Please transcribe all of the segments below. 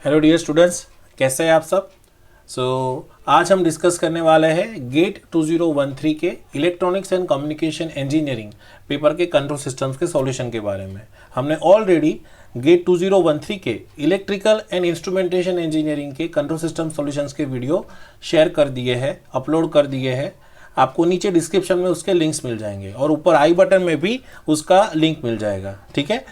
Hello dear students, कैसे हैं आप सब। आज हम डिस्कस करने वाले हैं गेट 2013 के electronics and communication engineering paper के कंट्रोल सिस्टम्स के सॉल्यूशन के बारे में। हमने ऑलरेडी गेट 2013 के इलेक्ट्रिकल एंड इंस्ट्रूमेंटेशन इंजीनियरिंग के कंट्रोल सिस्टम सॉल्यूशंस के वीडियो शेयर कर दिए हैं, अपलोड कर दिए हैं। आपको नीचे डिस्क्रिप्शन में उसके लिंक्स मिल जाएंगे और ऊपर आई बटन में भी उसका लिंक मिल जाएगा। ठीक है।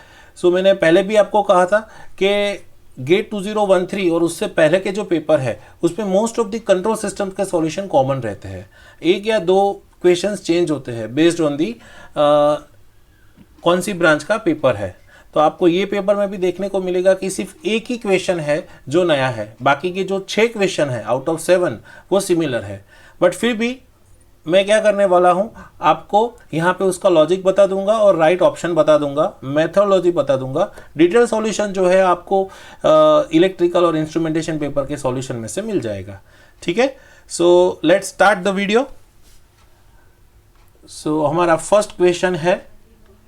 मैंने पहले भी आपको कहा था कि गेट 2013 और उससे पहले के जो पेपर है उसमें most of the control system के सॉल्यूशन कॉमन रहते हैं। एक या दो क्वेश्चंस चेंज होते हैं बेस्ड ऑन दी कौन सी ब्रांच का पेपर है। तो आपको ये पेपर में भी देखने को मिलेगा कि सिर्फ एक ही क्वेश्चन है जो नया है, बाकी के जो 6 क्वेश्चन है आउट ऑफ 7 वो सिमिलर है। बट फिर भी मैं क्या करने वाला हूं, आपको यहाँ पे उसका लॉजिक बता दूंगा और राइट ऑप्शन बता दूंगा, मेथोडोलॉजी बता दूंगा। डिटेल सॉल्यूशन जो है आपको इलेक्ट्रिकल और इंस्ट्रूमेंटेशन पेपर के सॉल्यूशन में से मिल जाएगा। ठीक है। Let's start the video. हमारा फर्स्ट क्वेश्चन है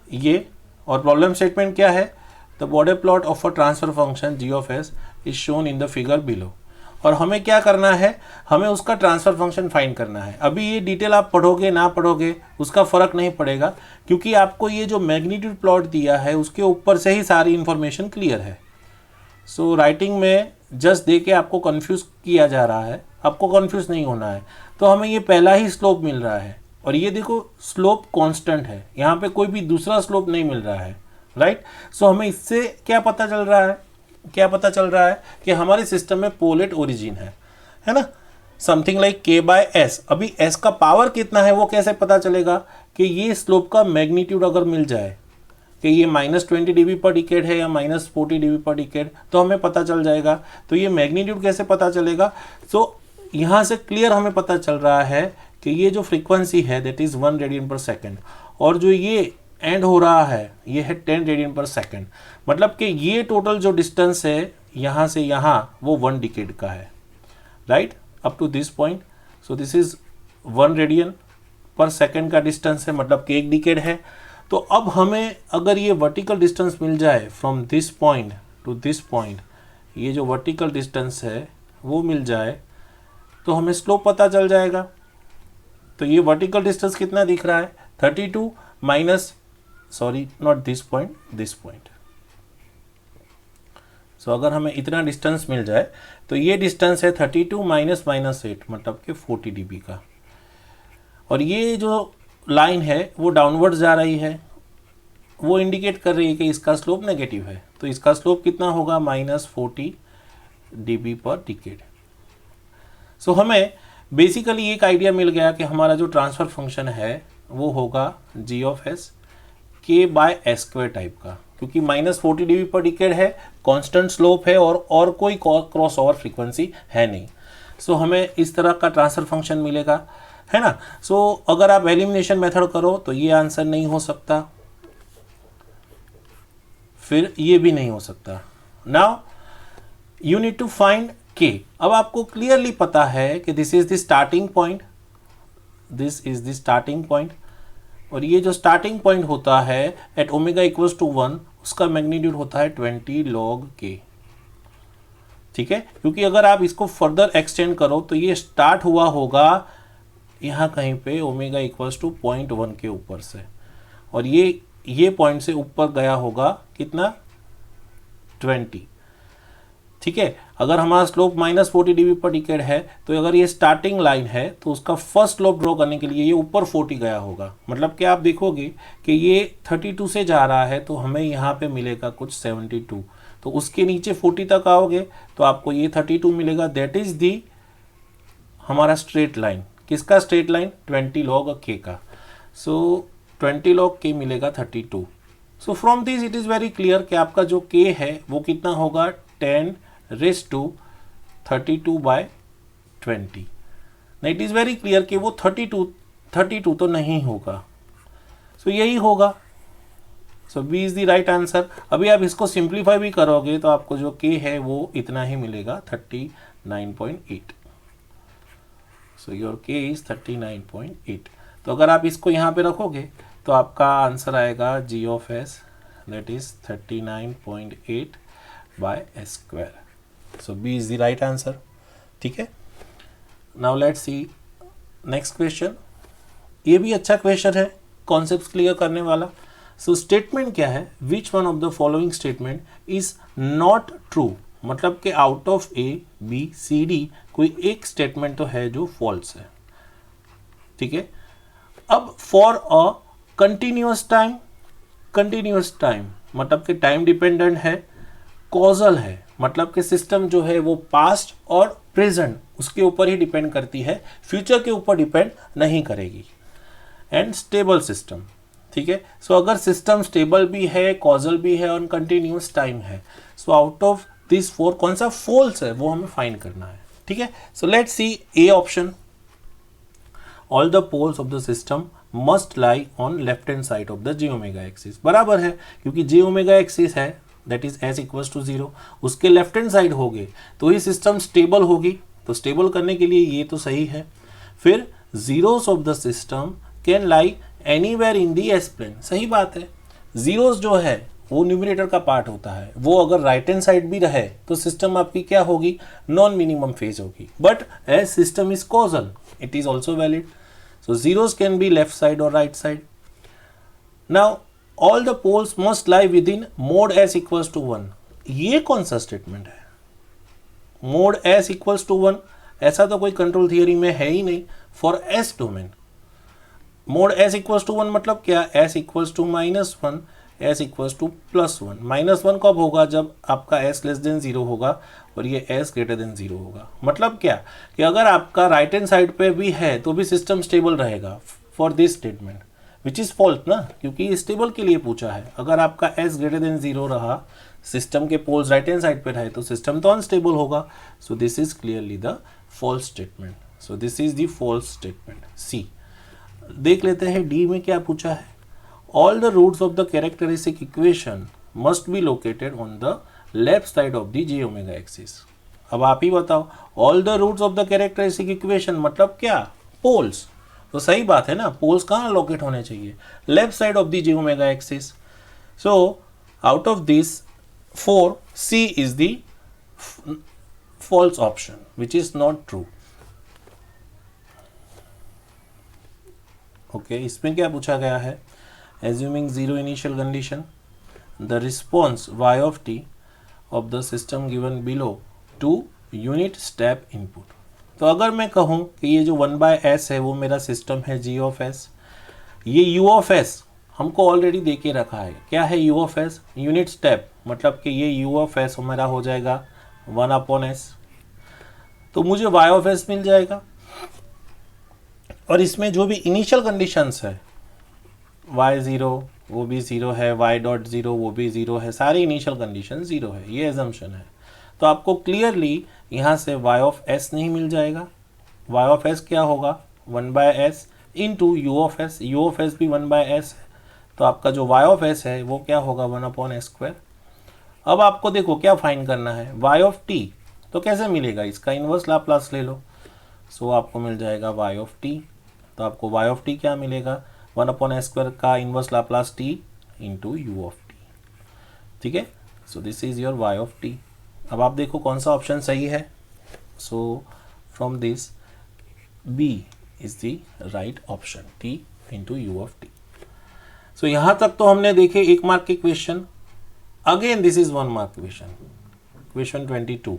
ये, और प्रॉब्लम स्टेटमेंट क्या है। The bode plot of a transfer function G of S is shown in the figure below. और हमें क्या करना है, हमें उसका ट्रांसफर फंक्शन फाइंड करना है। अभी ये डिटेल आप पढ़ोगे ना पढ़ोगे उसका फर्क नहीं पड़ेगा, क्योंकि आपको ये जो मैग्नीट्यूड प्लॉट दिया है उसके ऊपर से ही सारी इंफॉर्मेशन क्लियर है। राइटिंग में जस्ट दे के आपको कंफ्यूज किया जा रहा है, आपको कंफ्यूज नहीं होना है। तो हमें ये पहला ही स्लोप मिल रहा है और ये देखो स्लोप कांस्टेंट है, यहाँ पे कोई भी दूसरा स्लोप नहीं मिल रहा है। राइट। हमें इससे क्या पता चल रहा है कि हमारे सिस्टम में पोलेट ओरिजिन है ना, समथिंग लाइक के बाय एस। अभी एस का पावर कितना है वो कैसे पता चलेगा, कि ये स्लोप का मैग्नीट्यूड अगर मिल जाए कि ये -20 dB पर डिकेड है या -40 dB पर डिकेड, तो हमें पता चल जाएगा। तो ये मैग्नीट्यूड कैसे पता चलेगा। यहाँ से क्लियर हमें पता चल रहा है कि ये जो फ्रीक्वेंसी है दैट इज 1 रेडियन पर सेकेंड, और जो ये एंड हो रहा है ये है 10 रेडियन पर सेकेंड। मतलब कि ये टोटल जो डिस्टेंस है यहाँ से यहाँ वो 1 डिकेड का है। Right, up to this point. This is 1 radian पर सेकेंड का डिस्टेंस है, मतलब कि 1 डिकेड है। तो अब हमें अगर ये वर्टिकल डिस्टेंस मिल जाए from this point to this point, ये जो वर्टिकल डिस्टेंस है वो मिल जाए तो हमें स्लोप पता चल जाएगा। तो ये वर्टिकल डिस्टेंस कितना दिख रहा है, 32 minus, sorry not this point, this point. अगर हमें इतना डिस्टेंस मिल जाए तो ये डिस्टेंस है 32 माइनस -8, मतलब कि 40 dB का। और ये जो लाइन है वो डाउनवर्ड जा रही है, वो इंडिकेट कर रही है कि इसका स्लोप नेगेटिव है। तो इसका स्लोप कितना होगा, -40 dB पर डिकेड। हमें बेसिकली एक आइडिया मिल गया कि हमारा जो ट्रांसफर फंक्शन है वो होगा जी ऑफ एस के बाय एस स्क्वायर टाइप का, क्योंकि -40 dB पर डिकेड है, कांस्टेंट स्लोप है और कोई क्रॉस ओवर फ्रीक्वेंसी है नहीं। हमें इस तरह का ट्रांसफर फंक्शन मिलेगा, है ना। अगर आप एलिमिनेशन मेथड करो तो ये आंसर नहीं हो सकता, फिर ये भी नहीं हो सकता। Now you need to find K. अब आपको क्लियरली पता है कि this is the starting point, this is the starting point, और ये जो स्टार्टिंग पॉइंट होता है एट ओमेगा इक्वल्स टू 1, उसका मैग्नीट्यूड होता है 20 log k। ठीक है, क्योंकि अगर आप इसको फर्दर एक्सटेंड करो तो ये स्टार्ट हुआ होगा यहाँ कहीं पे ओमेगा इक्वल्स टू 0.1 के ऊपर से, और ये पॉइंट से ऊपर गया होगा कितना, 20। ठीक है। अगर हमारा स्लोप -40 dB पर डिकेड है तो अगर ये स्टार्टिंग लाइन है तो उसका फर्स्ट स्लोप ड्रॉ करने के लिए ये ऊपर 40 गया होगा। मतलब कि आप देखोगे कि ये 32 से जा रहा है तो हमें यहाँ पे मिलेगा कुछ 72। तो उसके नीचे 40 तक आओगे तो आपको ये 32 मिलेगा। दैट इज दी हमारा स्ट्रेट लाइन। किसका स्ट्रेट लाइन, 20 log k का। 20 log k मिलेगा 32। From this it is very clear कि आपका जो k है वो कितना होगा, 10 raised to 32/20। It is very clear कि वो 32 तो नहीं होगा। यही होगा। B is the right answer. अभी आप इसको सिंप्लीफाई भी करोगे तो आपको जो k है वो इतना ही मिलेगा, 39.8। Your k is 39.8। तो अगर आप इसको यहाँ पे रखोगे तो आपका आंसर आएगा G of S that is 39.8 by s square. So B is the right answer. ठीक है, now let's see next question. ये भी अच्छा क्वेश्चन है, कॉन्सेप्ट क्लियर करने वाला। सो स्टेटमेंट क्या है, which one of the following statement is not true, मतलब कि out of A B C D कोई एक स्टेटमेंट तो है जो फॉल्स है। ठीक है, अब फॉर अ कंटिन्यूअस टाइम मतलब कि टाइम डिपेंडेंट है, कॉजल है मतलब कि सिस्टम जो है वो पास्ट और प्रेजेंट उसके ऊपर ही डिपेंड करती है, फ्यूचर के ऊपर डिपेंड नहीं करेगी, एंड स्टेबल सिस्टम। ठीक है, सो अगर सिस्टम स्टेबल भी है, कॉजल भी है और कंटिन्यूअस टाइम है, सो आउट ऑफ दिस फोर कौन सा फॉल्स है वो हमें फाइंड करना है। ठीक है, so let's see A option, all the poles of the system must lie on left hand side of the J omega axis. बराबर है, क्योंकि जे ओमेगा एक्सिस है that is S equals to 0, उसके left hand side हो गए तो ही system stable होगी, तो स्टेबल करने के लिए ये तो सही है। फिर zeros of the system can lie anywhere in the S plane, सही बात है, जीरोस जो है वो न्यूमरेटर का पार्ट होता है, वो अगर राइट हैंड साइड भी रहे तो सिस्टम आपकी क्या होगी, नॉन मिनिमम फेज होगी, but as system is causal it is also valid, so zeros can be left side और right side. Now all the poles must lie within mod S equals to 1, ये कौन सा statement है, mode S equals to 1, ऐसा तो कोई control theory में है ही नहीं for S domain. Mod S equals to 1 मतलब क्या, S equals to -1, S equals to +1, -1 कब होगा, जब आपका एस लेस देन 0 होगा और ये एस ग्रेटर देन 0 होगा। मतलब क्या कि अगर आपका राइट हैंड साइड पे भी है तो भी सिस्टम स्टेबल रहेगा for this statement, which is false ना, क्योंकि स्टेबल के लिए पूछा है। अगर आपका एस ग्रेटर देन 0 रहा, सिस्टम के पोल्स राइट हैंड साइड पे रहे तो सिस्टम तो अनस्टेबल होगा, so this is clearly the false statement, so this is the false statement C. देख लेते हैं डी में क्या पूछा है, all the roots of the characteristic equation must be located on the left side of the J omega axis. अब आप ही बताओ, all the roots of the characteristic equation मतलब क्या, पोल्स, तो सही बात है ना, पोल्स कहाँ लोकेट होने चाहिए, left side of the J omega axis. So out of this 4 C is the false option which is not true। ओके, इसमें क्या पूछा गया है, assuming zero initial condition the response y of t of the system given below to unit step input। तो अगर मैं कहूँ कि ये जो 1/s है वो मेरा सिस्टम है g of s, ये u of s हमको ऑलरेडी दे के रखा है, क्या है u of s, unit step, मतलब कि ये u of s मेरा हो जाएगा 1/s, तो मुझे y of s मिल जाएगा। और इसमें जो भी इनिशियल कंडीशंस है, y0 वो भी 0 है, y.0 वो भी 0 है, सारे इनिशियल कंडीशन 0 है, ये एजम्पशन है। तो आपको क्लियरली यहाँ से y of s नहीं मिल जाएगा, y of s क्या होगा 1/s into u of s भी 1/s है, तो आपका जो y of s है वो क्या होगा 1/s²। अब आपको देखो क्या फाइंड करना है, y of t तो कैसे मिलेगा, इसका इन्वर्स लाप्लास ले लो, सो आपको मिल जाएगा y of t, तो आपको y of t क्या मिलेगा 1/s² का inverse Laplace t into u of t। ठीक है, सो this is your y of t। अब आप देखो कौन सा ऑप्शन सही है, so from this b is the right option, t into u of t। सो यहाँ तक तो हमने देखे 1 मार्क के question. Again this is 1 mark question, question 22।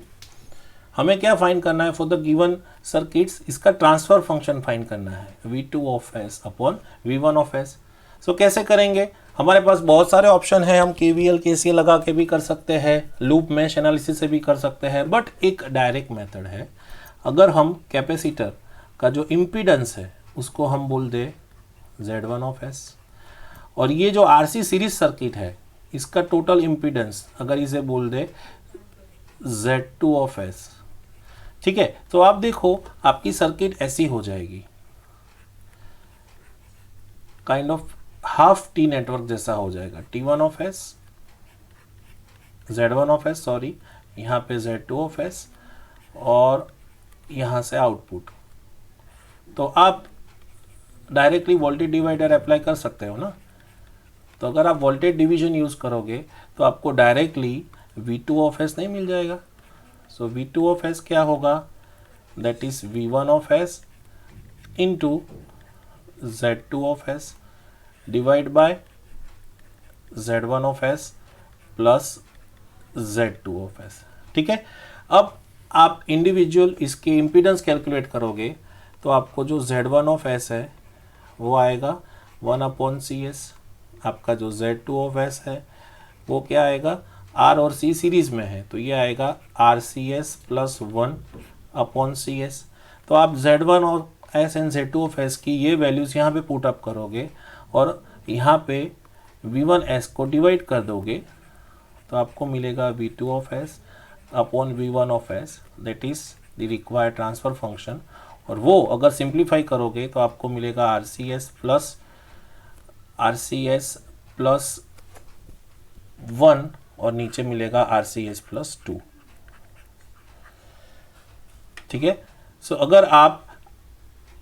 हमें क्या फाइंड करना है, फॉर द गिवन सर्किट्स इसका ट्रांसफर फंक्शन फाइंड करना है v2 of s upon v1 of s। सो कैसे करेंगे, हमारे पास बहुत सारे ऑप्शन हैं, हम KVL KCL लगा के भी कर सकते हैं, लूप मैश एनालिसिस से भी कर सकते हैं, बट एक डायरेक्ट मेथड है, अगर हम कैपेसिटर का जो इम्पीडेंस है उसको हम बोल दे z1 of s, और ये जो RC सीरीज सर्किट है इसका टोटल इम्पीडेंस अगर इसे बोल दे z2 of s। ठीक है, तो आप देखो आपकी सर्किट ऐसी हो जाएगी, kind of half T network जैसा हो जाएगा, t1 of s, z1 of s, sorry यहाँ पे z2 of s और यहाँ से आउटपुट। तो आप डायरेक्टली वोल्टेज डिवाइडर अप्लाई कर सकते हो ना, तो अगर आप वोल्टेज डिवीजन यूज करोगे तो आपको डायरेक्टली v2 of s नहीं मिल जाएगा, सो V2 ऑफ एस क्या होगा, that is V1 of S into Z2 of S divide by Z1 of S plus Z2 of S. ठीक है, अब आप इंडिविजुअल इसके इम्पीडेंस कैलकुलेट करोगे तो आपको जो Z1 ऑफ एस है वो आएगा 1/CS, आपका जो Z2 ऑफ एस है वो क्या आएगा, R और C सीरीज में है तो ये आएगा RCS प्लस 1/CS। तो आप Z1 और S and Z2 of S की ये वैल्यूज़ यहाँ पे पुट अप करोगे और यहाँ पे V1S को डिवाइड कर दोगे तो आपको मिलेगा V2 of S upon V1 of S, that is the required transfer function. और वो अगर सिंप्लीफाई करोगे तो आपको मिलेगा RCS प्लस 1 और नीचे मिलेगा RCS प्लस 2। ठीक है, सो अगर आप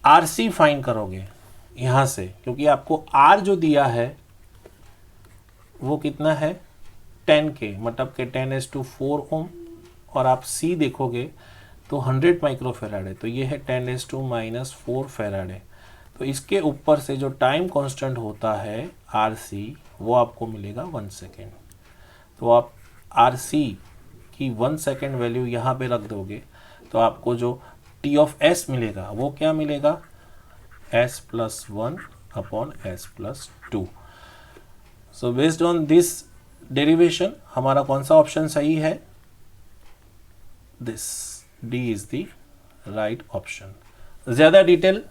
RC फाइंड करोगे यहाँ से, क्योंकि आपको R जो दिया है वो कितना है 10K, मतलब के 10⁴ ओम, और आप C देखोगे तो 100 माइक्रोफेराड है तो ये है 10⁻⁻⁴ फैराड है। तो इसके ऊपर से जो टाइम कांस्टेंट होता है RC वो आपको मिलेगा 1 सेकेंड। तो आप RC की 1 सेकेंड वैल्यू यहाँ पे रख दोगे तो आपको जो T ऑफ S मिलेगा वो क्या मिलेगा, S plus 1 upon S plus 2। So based on this derivation हमारा कौन सा ऑप्शन सही है, this D is the right option. ज़्यादा डिटेल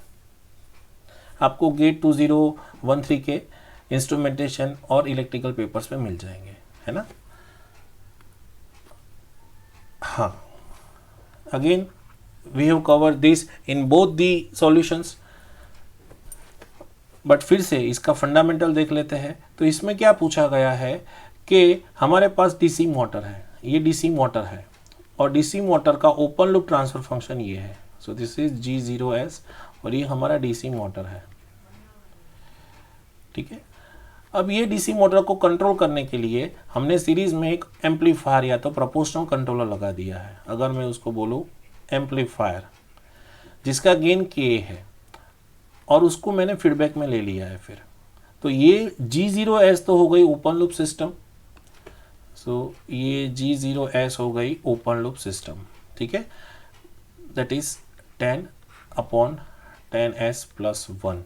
आपको गेट 2013 के इंस्ट्रूमेंटेशन और इलेक्ट्रिकल पेपर्स में मिल जाएंगे, है ना। हाँ, again we have covered this in both the solutions, but फिर से इसका फंडामेंटल देख लेते हैं। तो इसमें क्या पूछा गया है कि हमारे पास डीसी मोटर है, ये डीसी मोटर है और डीसी मोटर का ओपन लूप ट्रांसफर फंक्शन ये है। सो दिस इज G0S और ये हमारा डीसी मोटर है। ठीक है, अब ये डीसी मोटर को कंट्रोल करने के लिए हमने सीरीज में एक एम्पलीफायर या तो प्रोपोर्शनल कंट्रोलर लगा दिया है। अगर मैं उसको बोलूँ एम्पलीफायर जिसका गेन K है और उसको मैंने फीडबैक में ले लिया है फिर, तो ये G0S तो हो गई ओपन लूप सिस्टम। सो ये G0S हो गई ओपन लूप सिस्टम। ठीक है, दैट इज 10/10S प्लस 1।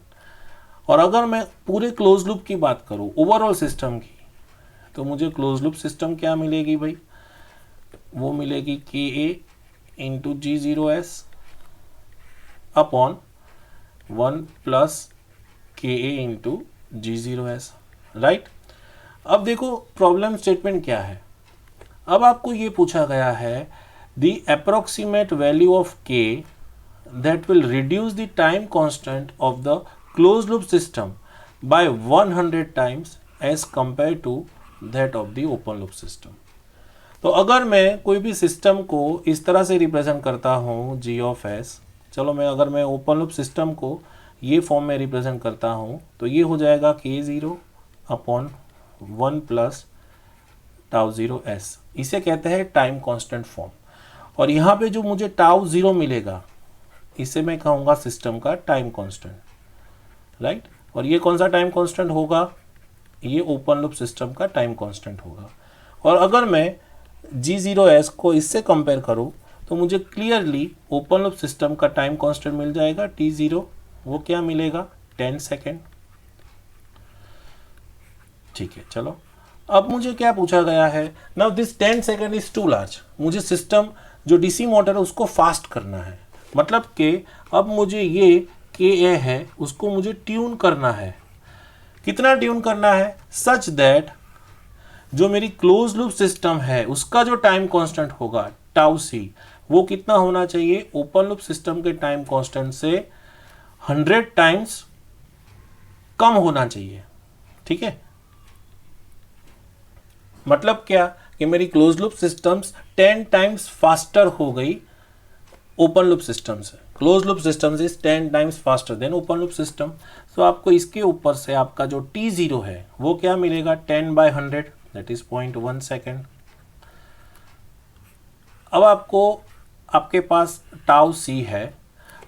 और अगर मैं पूरे क्लोज लूप की बात करूं ओवरऑल सिस्टम की, तो मुझे क्लोज लूप सिस्टम क्या मिलेगी भाई, वो मिलेगी KA into G0S upon 1 plus KA into G0S, right. अब देखो प्रॉब्लम स्टेटमेंट क्या है। अब आपको ये पूछा गया है the approximate value of K that will reduce the time constant of the closed loop system by 100 times as compared to that of the open loop system। तो अगर मैं कोई भी सिस्टम को इस तरह से रिप्रेजेंट करता हूँ G ऑफ S, चलो मैं अगर मैं ओपन लूप सिस्टम को ये फॉर्म में रिप्रेजेंट करता हूँ तो ये हो जाएगा K0 अपॉन 1 प्लस τ0S, इसे कहते हैं टाइम कांस्टेंट फॉर्म। और यहाँ पे जो मुझे τ0 मिलेगा इसे मैं कहूँगा सिस्टम का टाइम कांस्टेंट, राइट। और ये कौन सा टाइम कांस्टेंट होगा, ये ओपन लूप सिस्टम का टाइम कांस्टेंट होगा। और अगर मैं G0S को इससे कंपेयर करूँ तो मुझे क्लियरली ओपन लूप सिस्टम का टाइम कांस्टेंट मिल जाएगा T0, वो क्या मिलेगा 10 सेकेंड। ठीक है, चलो अब मुझे क्या पूछा गया है, now this 10 second is too large. मुझे सिस्टम जो डीसी मोटर है उसको फास्ट करना है, मतलब कि अब मुझे ये KA है उसको मुझे ट्यून करना है। कितना ट्यून करना है, सच दैट जो मेरी क्लोज लूप सिस्टम है उसका जो टाइम कांस्टेंट होगा τC वो कितना होना चाहिए, ओपन लूप सिस्टम के टाइम कांस्टेंट से 100 टाइम्स कम होना चाहिए। ठीक है, मतलब क्या कि मेरी close loop systems 10 times faster हो गई ओपन लूप सिस्टम से। Close loop system is 10 times faster than open loop system. तो आपको इसके ऊपर से आपका जो T0 है वो क्या मिलेगा 10/100 दैट इज 0.1 सेकेंड। अब आपके पास टाउ सी है,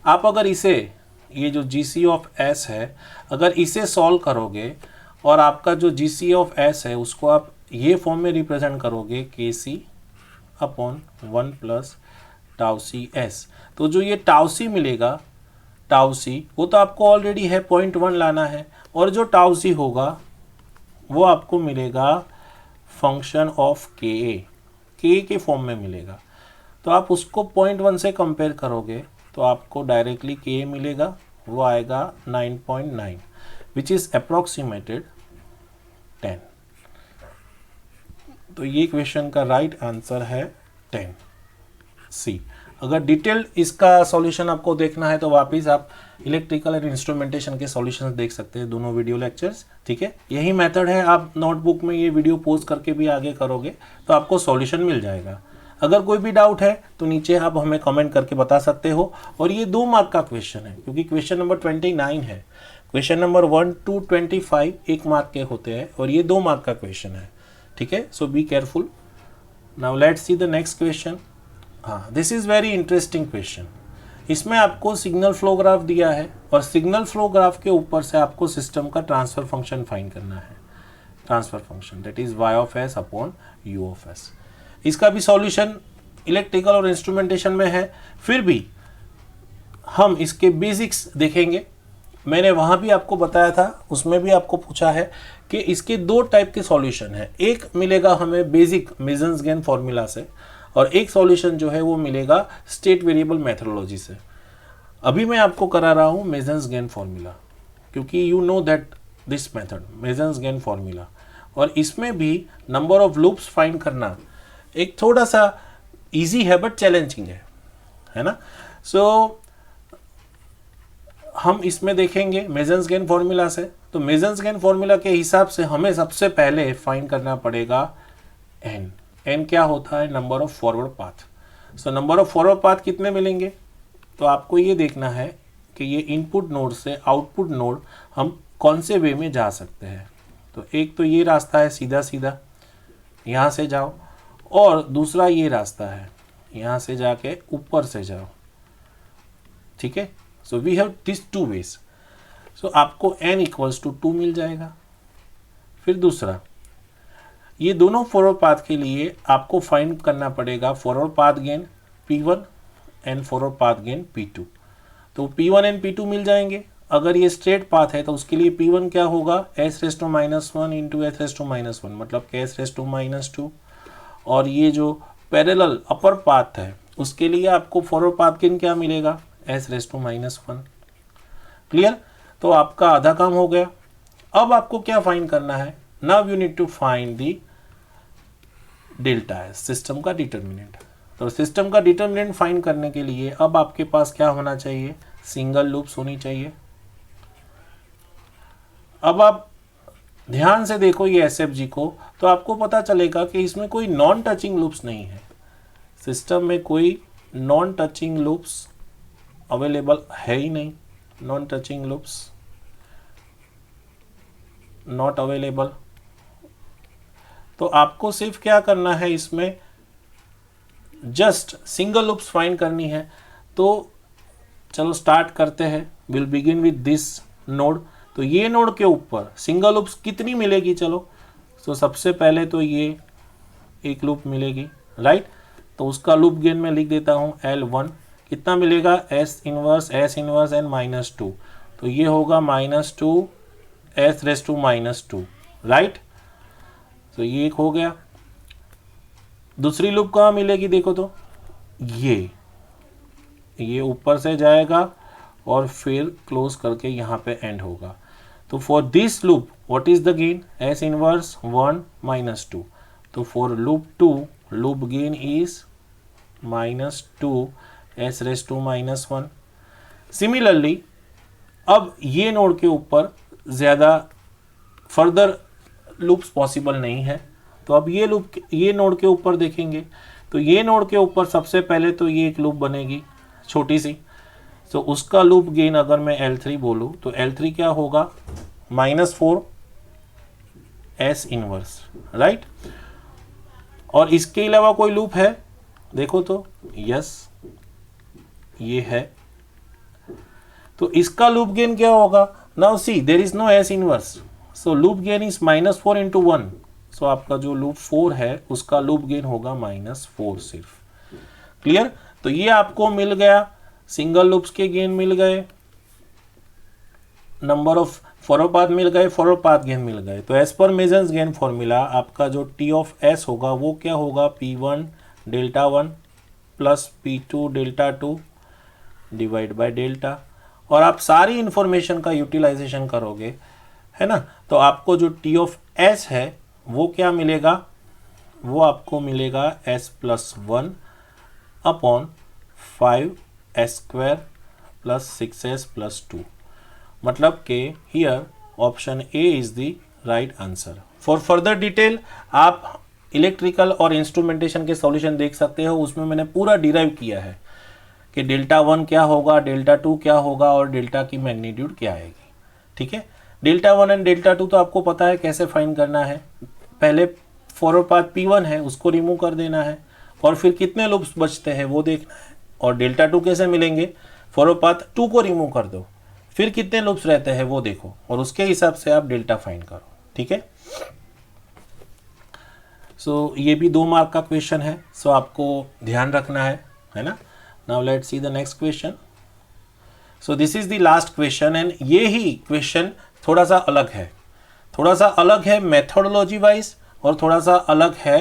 आप अगर इसे, ये जो जी सी ऑफ एस है, अगर इसे सॉल्व करोगे और आपका जो जी सी ऑफ एस है उसको आप ये फॉर्म में रिप्रेजेंट करोगे के C upon 1 plus tau C S, तो जो ये टाउ सी मिलेगा, टाउ सी वो तो आपको ऑलरेडी है 0.1 लाना है, और जो टाउ सी होगा वो आपको मिलेगा फंक्शन ऑफ के के फॉर्म में मिलेगा। तो आप उसको 0.1 से कंपेयर करोगे तो आपको डायरेक्टली के मिलेगा, वो आएगा 9.9 विच इज़ अप्रॉक्सीमेटेड 10। तो ये क्वेश्चन का राइट आंसर है 10 सी। अगर डिटेल्ड इसका सॉल्यूशन आपको देखना है तो वापस आप इलेक्ट्रिकल एंड इंस्ट्रूमेंटेशन के सॉल्यूशंस देख सकते हैं, दोनों वीडियो लेक्चर्स, ठीक है। यही मेथड है, आप नोटबुक में ये वीडियो पोस्ट करके भी आगे करोगे तो आपको सॉल्यूशन मिल जाएगा। अगर कोई भी डाउट है तो नीचे आप हमें कमेंट करके बता सकते हो। और ये 2 मार्क का क्वेश्चन है, क्योंकि क्वेश्चन नंबर 29 है, क्वेश्चन नंबर 1 to 25 1 मार्क के होते हैं और ये 2 मार्क का क्वेश्चन है, ठीक है। So be careful. Now let's see the next question. हाँ, this is very interesting question. इसमें आपको सिग्नल फ्लो ग्राफ दिया है और सिग्नल फ्लो ग्राफ के ऊपर से आपको सिस्टम का ट्रांसफर फंक्शन फाइंड करना है, transfer function that is y of S upon u of S. इसका भी सॉल्यूशन इलेक्ट्रिकल और इंस्ट्रूमेंटेशन में है, फिर भी हम इसके बेसिक्स देखेंगे। मैंने वहाँ भी आपको बताया था, उसमें भी आपको पूछा है कि इसके 2 टाइप के सॉल्यूशन है। एक मिलेगा हमें बेसिक मेसन्स-गेन फॉर्मूला से और एक सॉल्यूशन जो है वो मिलेगा स्टेट वेरिएबल मेथोडोलॉजी से। अभी मैं आपको करा रहा हूँ मेसन्स-गेन फॉर्मूला, क्योंकि you know that this method masons-gain formula, और इसमें भी नंबर ऑफ लूप्स फाइंड करना एक थोड़ा सा इजी है बट चैलेंजिंग है ना। सो हम इसमें देखेंगे मेसन्स-गेन फॉर्मूला से। तो मेसन्स-गेन फॉर्मूला के हिसाब से हमें सबसे पहले फाइंड करना पड़ेगा n। n क्या होता है? Number of forward path. So number of forward path कितने मिलेंगे? तो आपको ये देखना है कि ये इनपुट नोड से आउटपुट नोड हम कौन से वे में जा सकते हैं। तो एक तो ये रास्ता है सीधा सीधा, यहाँ से जाओ, और दूसरा ये रास्ता है, यहाँ से जाके ऊपर से जाओ, ठीक है। So we have this 2 ways. So आपको n इक्वल्स टू 2 मिल जाएगा। फिर दूसरा, ये दोनों फॉरवर्ड पाथ के लिए आपको फाइंड करना पड़ेगा forward path gain P1 and forward path gain P2। तो P1 एंड P2 मिल जाएंगे। अगर ये स्ट्रेट पाथ है तो उसके लिए P1 क्या होगा? s⁻1 इंटू s⁻1, मतलब कि s⁻2। और ये जो पैरेलल अपर पाथ है उसके लिए आपको फॉरवर्ड पाथ गेन क्या मिलेगा? s⁻1। क्लियर? तो आपका आधा काम हो गया। अब आपको क्या फाइंड करना है? Now you need to find the delta S, system का डिटर्मिनेंट। तो सिस्टम का डिटर्मिनेंट फाइंड करने के लिए अब आपके पास क्या होना चाहिए? सिंगल लूप्स होनी चाहिए। अब आप ध्यान से देखो ये SFG को, तो आपको पता चलेगा कि इसमें कोई नॉन टचिंग लूप्स नहीं है। सिस्टम में कोई नॉन टचिंग लूप्स अवेलेबल है ही नहीं। Non touching loops not available. तो आपको सिर्फ क्या करना है, इसमें जस्ट सिंगल लूप्स फाइंड करनी है। तो चलो स्टार्ट करते हैं। Will begin with this node. तो ये नोड के ऊपर सिंगल लूप्स कितनी मिलेगी? चलो, तो सबसे पहले तो ये एक लूप मिलेगी, राइट। तो उसका लूप गेन मैं लिख देता हूँ L1। कितना मिलेगा? S inverse and -2। तो ये होगा -2 s⁻², राइट। तो ये एक हो गया। दूसरी लूप कहाँ मिलेगी? देखो तो ये ऊपर से जाएगा और फिर क्लोज करके यहाँ पे एंड होगा। तो for this loop what is the gain? s⁻1 -2। तो for loop 2 loop gain is -2 s⁻1। Similarly अब ये नोड के ऊपर ज़्यादा फर्दर लूप्स पॉसिबल नहीं है। तो अब ये नोड के ऊपर देखेंगे। तो ये नोड के ऊपर सबसे पहले तो ये एक लूप बनेगी छोटी सी। तो उसका लूप गेन अगर मैं L3 बोलूँ तो L3 क्या होगा? -4 s इनवर्स, राइट। और इसके अलावा कोई लूप है? देखो तो यस ये है, तो इसका लूप गेन क्या होगा? Now see there is no S inverse, so loop gain is -4 into 1, so आपका जो लूप 4 है उसका लूप गेन होगा -4 सिर्फ। क्लियर? तो ये आपको मिल गया, सिंगल लूप्स के गेन मिल गए, नंबर ऑफ फॉरवर्ड पाथ मिल गए, फॉरवर्ड पाथ गेन मिल गए। तो as per measures gain formula आपका जो टी ऑफ एस होगा वो क्या होगा? P1 delta 1 plus P2 delta 2 divide by delta, और आप सारी इंफॉर्मेशन का यूटिलाइजेशन करोगे, है ना, तो आपको जो टी ऑफ एस है वो क्या मिलेगा? वो आपको मिलेगा s+1 upon 5s² plus 6s+2, मतलब कि here option A is the right answer. For further detail आप इलेक्ट्रिकल और इंस्ट्रूमेंटेशन के सॉल्यूशन देख सकते हो, उसमें मैंने पूरा डिराइव किया है कि डेल्टा 1 क्या होगा, डेल्टा 2 क्या होगा और डेल्टा की मैग्नीट्यूड क्या आएगी। ठीक है, डेल्टा 1 एंड डेल्टा 2 तो आपको पता है कैसे फाइंड करना है। पहले फॉरवर्ड पाथ P1 है उसको रिमूव कर देना है, और फिर कितने लूप्स बचते हैं वो देखना है। और डेल्टा 2 कैसे मिलेंगे? फॉरवर्ड पाथ 2 को रिमूव कर दो, फिर कितने लूप्स रहते हैं वो देखो, और उसके हिसाब से आप डेल्टा फाइंड करो। ठीक है, सो ये भी 2 मार्क का क्वेश्चन है, सो आपको ध्यान रखना है ना। Now let's see the next question. So this is the last question, and ये ही क्वेश्चन थोड़ा सा अलग है, थोड़ा सा अलग है मेथोडोलॉजी वाइज, और थोड़ा सा अलग है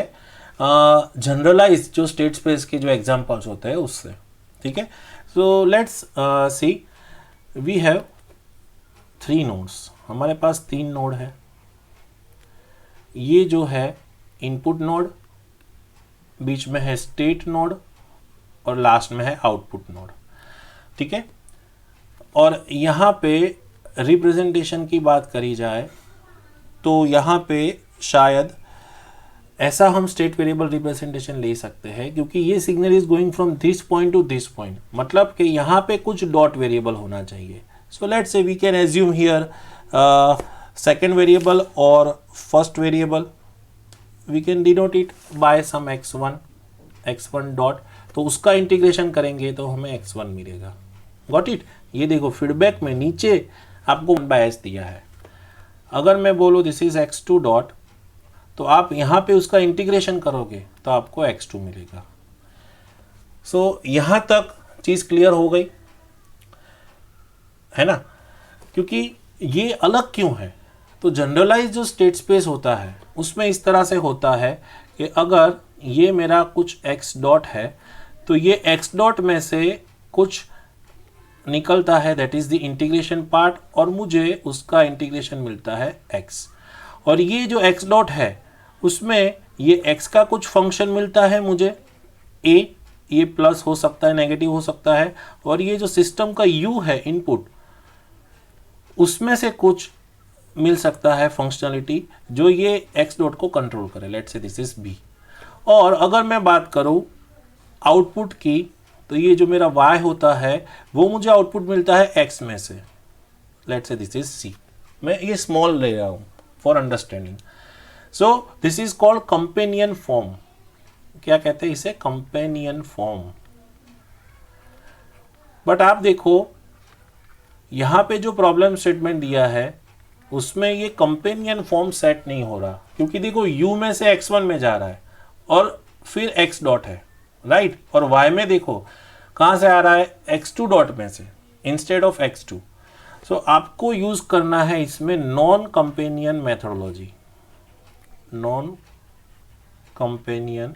जनरलाइज जो स्टेट स्पेस के जो एग्जाम्पल्स होते हैं उससे। ठीक है, so let's see, we have 3 nodes, हमारे पास 3 नोड है। ये जो है इनपुट नोड, बीच में है स्टेट नोड, और लास्ट में है आउटपुट नोड। ठीक है, और यहाँ पे रिप्रेजेंटेशन की बात करी जाए तो यहाँ पे शायद ऐसा हम स्टेट वेरिएबल रिप्रेजेंटेशन ले सकते हैं, क्योंकि ये signal is going from this point to this point, मतलब कि यहाँ पे कुछ डॉट वेरिएबल होना चाहिए। So let's say we can assume here second variable और first variable, we can denote it by some x1 dot, तो उसका इंटीग्रेशन करेंगे तो हमें x1 मिलेगा। Got it? ये देखो फीडबैक में नीचे आपको बायस दिया है। अगर मैं बोलूँ दिस इज x2 डॉट, तो आप यहाँ पे उसका इंटीग्रेशन करोगे तो आपको x2 मिलेगा। सो यहाँ तक चीज़ क्लियर हो गई है ना, क्योंकि ये अलग क्यों है? तो जनरलाइज जो स्टेट स्पेस होता है उसमें इस तरह से होता है कि अगर ये मेरा कुछ x डॉट है तो ये x डॉट में से कुछ निकलता है, that is the integration part, और मुझे उसका इंटीग्रेशन मिलता है x। और ये जो x डॉट है उसमें ये x का कुछ फंक्शन मिलता है मुझे a, ये प्लस हो सकता है, नेगेटिव हो सकता है, और ये जो सिस्टम का u है इनपुट, उसमें से कुछ मिल सकता है फंक्शनलिटी जो ये x डॉट को कंट्रोल करे, let's say this is b। और अगर मैं बात करूं आउटपुट की, तो ये जो मेरा y होता है वो मुझे आउटपुट मिलता है x में से, let's say this is c। मैं ये स्मॉल ले रहा हूं for understanding. So this is called companion form. क्या कहते हैं इसे? Companion form. बट आप देखो यहां पे जो प्रॉब्लम स्टेटमेंट दिया है उसमें ये कंपेनियन फॉर्म सेट नहीं हो रहा, क्योंकि देखो u में से x1 में जा रहा है और फिर x डॉट है, राइट, और y में देखो कहां से आ रहा है, x2 डॉट में से इंस्टेड ऑफ x2। सो आपको यूज करना है इसमें non companion methodology, non companion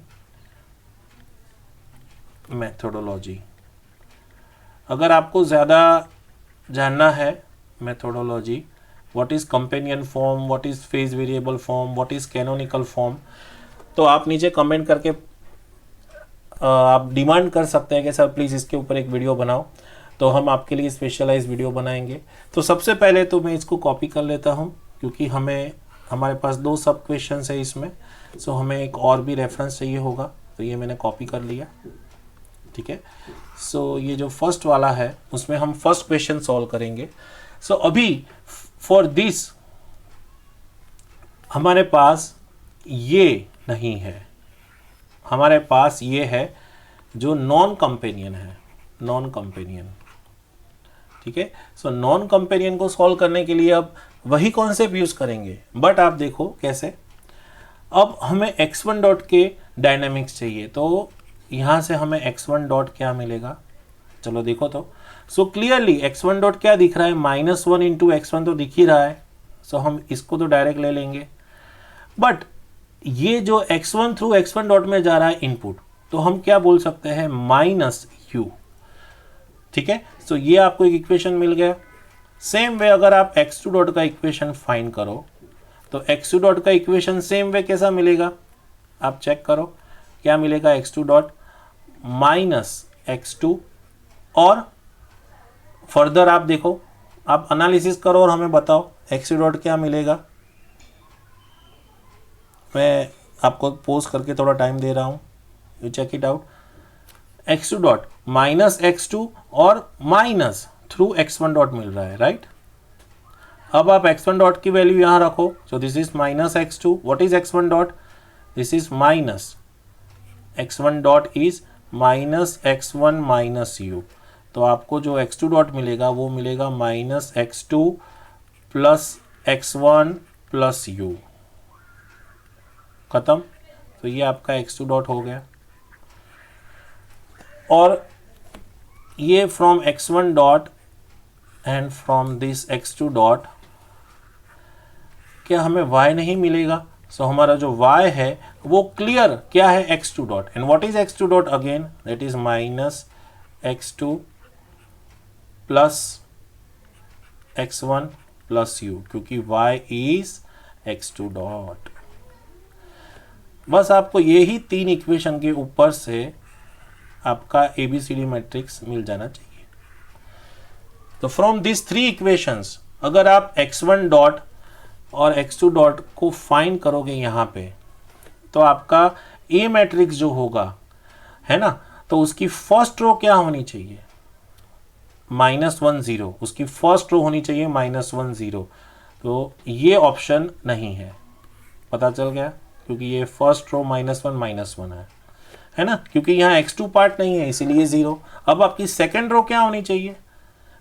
methodology. अगर आपको ज़्यादा जानना है methodology, what is companion form, what is phase variable form, what is canonical form, तो आप नीचे कमेंट करके आप डिमांड कर सकते हैं कि सर प्लीज़ इसके ऊपर एक वीडियो बनाओ, तो हम आपके लिए स्पेशलाइज वीडियो बनाएंगे। तो सबसे पहले तो मैं इसको कॉपी कर लेता हूँ, क्योंकि हमारे पास 2 सब क्वेश्चन है इसमें, सो हमें एक और भी रेफरेंस चाहिए होगा, तो ये मैंने कॉपी कर लिया। ठीक है, सो ये जो फर्स्ट वाला है उसमें हम फर्स्ट क्वेश्चन सॉल्व करेंगे। सो अभी फॉर दिस हमारे पास ये नहीं है, हमारे पास ये है जो नॉन कंपेनियन है, नॉन कंपेनियन, ठीक है। सो नॉन कंपेनियन को सॉल्व करने के लिए अब वही कॉन्सेप्ट यूज करेंगे, बट आप देखो कैसे। अब हमें x1 डॉट के डायनेमिक्स चाहिए, तो यहाँ से हमें x1 डॉट क्या मिलेगा, चलो देखो तो। सो क्लियरली x1 डॉट क्या दिख रहा है, -1 इंटू x1 तो दिख ही रहा है। सो हम इसको तो डायरेक्ट ले लेंगे, बट ये जो x1 थ्रू x1 डॉट में जा रहा है इनपुट, तो हम क्या बोल सकते हैं, -u, ठीक है। सो ये आपको एक इक्वेशन मिल गया। सेम वे अगर आप x2 डॉट का इक्वेशन फाइंड करो, तो x2 डॉट का इक्वेशन सेम वे कैसा मिलेगा, आप चेक करो क्या मिलेगा, x2 डॉट -x2, और फर्दर आप देखो, आप एनालिसिस करो और हमें बताओ x2 डॉट क्या मिलेगा। मैं आपको पोज करके थोड़ा टाइम दे रहा हूँ, you check it out. x2 dot -x2 और माइनस थ्रू x1 डॉट मिल रहा है, राइट। अब आप x1 डॉट की वैल्यू यहाँ रखो, सो this is -x2, what is x1 dot, this is minus x1 dot is -x1 minus u, तो आपको जो x2 डॉट मिलेगा वो मिलेगा -x2 plus x1 plus u, खत्म। तो ये आपका x2 डॉट हो गया, और ये from x1 dot and from this x2 dot क्या हमें y नहीं मिलेगा। सो हमारा जो y है वो क्लियर क्या है, x2 dot, and what is x2 dot again, that is -x2 plus x1 plus u, क्योंकि y इज x2 डॉट। बस आपको यही तीन इक्वेशन के ऊपर से आपका ABCD मैट्रिक्स मिल जाना चाहिए। तो फ्रॉम दिस थ्री इक्वेशंस अगर आप x1 डॉट और x2 डॉट को फाइंड करोगे यहाँ पे, तो आपका A मैट्रिक्स जो होगा, है ना, तो उसकी फर्स्ट रो क्या होनी चाहिए, -1 0, उसकी फर्स्ट रो होनी चाहिए -1 0। तो ये ऑप्शन नहीं है, पता चल गया, क्योंकि ये फर्स्ट रो -1 है ना, क्योंकि यहाँ x2 पार्ट नहीं है इसीलिए 0। अब आपकी सेकेंड रो क्या होनी चाहिए,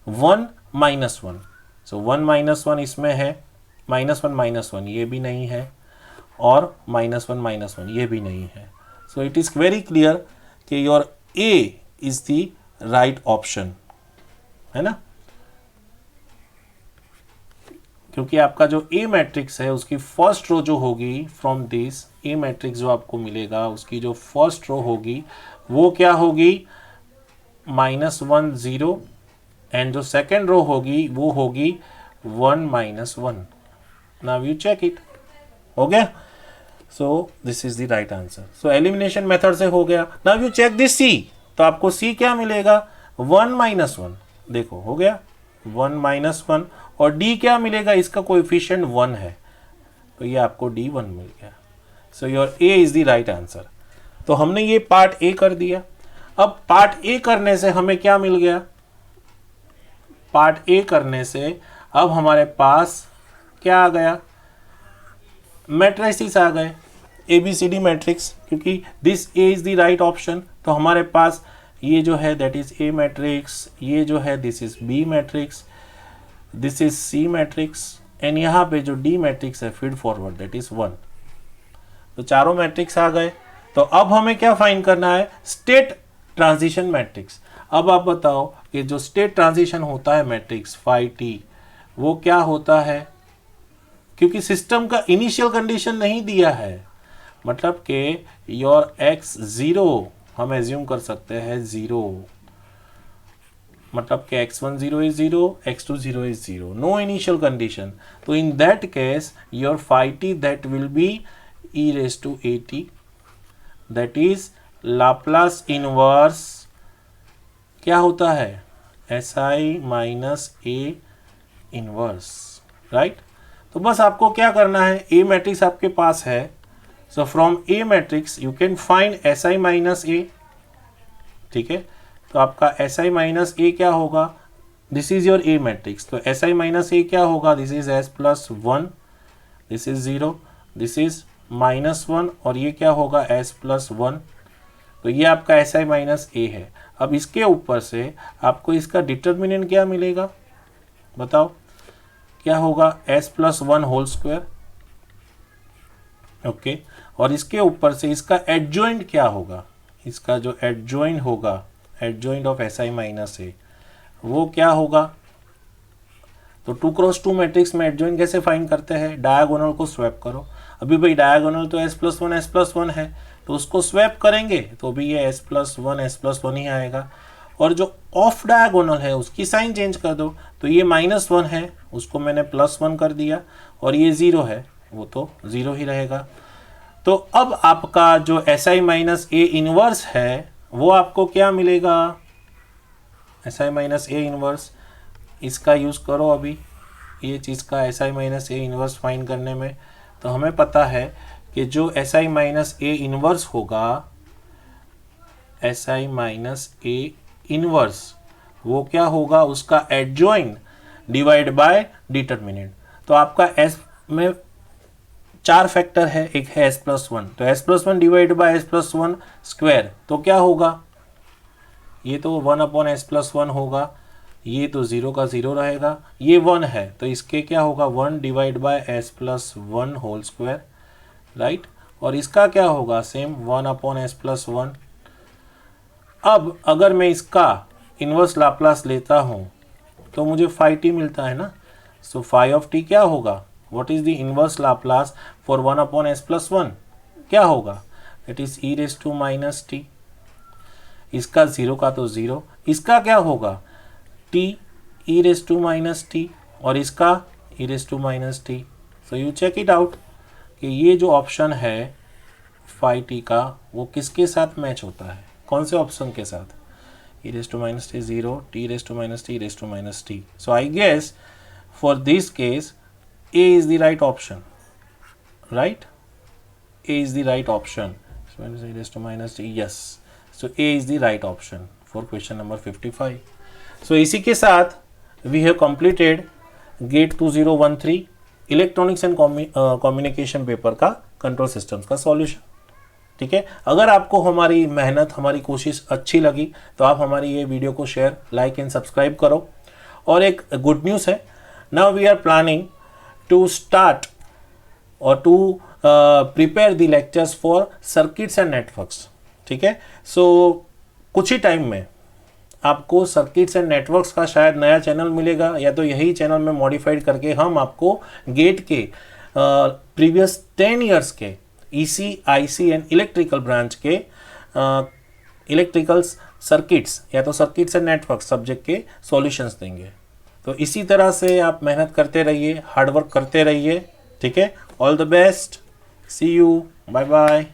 1 -1, सो 1 -1 इसमें है, -1 ये भी नहीं है, और -1 ये भी नहीं है। So it is very clear कि your A is the right option, है ना, क्योंकि आपका जो A मैट्रिक्स है उसकी फर्स्ट रो जो होगी फ्रॉम दिस A मैट्रिक्स जो आपको मिलेगा, उसकी जो फर्स्ट रो होगी वो क्या होगी, -1 0, एंड जो सेकेंड रो होगी वो होगी 1 -1। नाउ यू चेक इट, हो गया। So this is the right answer. So elimination method से हो गया। Now you check this C, तो आपको C क्या मिलेगा, 1 -1, देखो हो गया 1 -1, और D क्या मिलेगा, इसका कोएफिशिएंट 1 है, तो ये आपको D1 मिल गया। So your A is the right answer. तो हमने ये पार्ट A कर दिया। अब पार्ट A करने से हमें क्या मिल गया, पार्ट A करने से अब हमारे पास क्या आ गया, मैट्रिसेस आ गए, ABCD मैट्रिक्स, क्योंकि this A is the right option. तो हमारे पास ये जो है दैट इज A मैट्रिक्स, ये जो है this is B matrix, this is C matrix, and यहाँ पे जो D मैट्रिक्स है फीड फॉरवर्ड दैट इज 1। तो चारों मैट्रिक्स आ गए। तो अब हमें क्या फाइंड करना है, स्टेट ट्रांजिशन मैट्रिक्स। अब आप बताओ कि जो स्टेट ट्रांजिशन होता है मैट्रिक्स फाई t, वो क्या होता है, क्योंकि सिस्टम का इनिशियल कंडीशन नहीं दिया है, मतलब कि योर x0 हम एज्यूम कर सकते हैं 0, मतलब कि x1 0 is 0, x2 0 is 0, no initial condition। तो in that case your phi t that will be e raised to at, that is Laplace inverse क्या होता है, si minus a inverse, right. तो बस आपको क्या करना है, A मैट्रिक्स आपके पास है, so from A matrix you can find si minus a, ठीक है। तो आपका si माइनस a क्या होगा, this is your A matrix, तो si माइनस a क्या होगा, this is s plus 1, this is 0, this is -1, और ये क्या होगा s प्लस 1, तो ये आपका एस आई माइनस ए है। अब इसके ऊपर से आपको इसका डिटर्मिनेंट क्या मिलेगा, बताओ क्या होगा, s plus one whole square. Okay, और इसके ऊपर से इसका एडजॉइंट क्या होगा, इसका जो एडजॉइंट होगा, adjoint of S I minus A, वो क्या होगा। तो 2x2 मैट्रिक्स में एडजॉइंट कैसे फाइंड करते हैं, डायगोनल को स्वैप करो। अभी भाई डायगोनल तो s प्लस वन है, तो उसको स्वैप करेंगे तो भी ये s प्लस वन ही आएगा। और जो ऑफ डायगोनल है उसकी साइन चेंज कर दो, तो ये -1 है, उसको मैंने +1 कर दिया, और ये 0 है, वो तो 0 ही रहेगा। तो अब आपका जो S I minus A inverse है वो आपको क्या मिलेगा, S I minus A inverse, इसका यूज़ करो अभी ये चीज़ का S I minus A inverse find करने में। तो हमें पता है कि जो S I minus A inverse होगा, S I minus A inverse वो क्या होगा, उसका एडजॉइंट डिवाइड बाय डिटर्मिनेंट। तो आपका एस में 4 फैक्टर है, एक है एस प्लस वन, तो S plus one divide by S plus one square, तो क्या होगा, ये तो 1/s+1 होगा, ये तो 0 का 0 रहेगा, ये 1 है तो इसके क्या होगा 1 divide by s+1 whole square, right. और इसका क्या होगा सेम 1/s+1। अब अगर मैं इसका इन्वर्स लाप्लास लेता हूँ तो मुझे फाई टी मिलता है ना। सो फाई ऑफ टी क्या होगा, what is the inverse Laplace for 1/s+1, क्या होगा, इट इज e⁻t। इसका 0 का तो 0, इसका क्या होगा t e⁻t, और इसका e⁻t। So you check it out कि ये जो ऑप्शन है फाई टी का वो किसके साथ मैच होता है, कौन से ऑप्शन के साथ, e⁻t 0, t e⁻t। So I guess for this case A is the right option, right? A is the right option. So e⁻t, yes. So A is the right option for question number 55. So इसी के साथ we have completed GATE 2013 electronics and communication paper का control systems का solution. ठीक है, अगर आपको हमारी मेहनत, हमारी कोशिश अच्छी लगी तो आप हमारी ये वीडियो को शेयर, लाइक एंड सब्सक्राइब करो। और एक गुड न्यूज़ है, now we are planning to start or to prepare the lectures for circuits and networks। ठीक है, सो कुछ ही टाइम में आपको सर्किट्स एंड नेटवर्क्स का शायद नया चैनल मिलेगा, या तो यही चैनल में मॉडिफाइड करके हम आपको गेट के प्रीवियस 10 ईयर्स के EC, IC and electrical branch के इलेक्ट्रिकल सर्किट्स या तो सर्किट्स एंड नेटवर्क सब्जेक्ट के सॉल्यूशंस देंगे। तो इसी तरह से आप मेहनत करते रहिए, हार्डवर्क करते रहिए। ठीक है, all the best, see you, bye bye.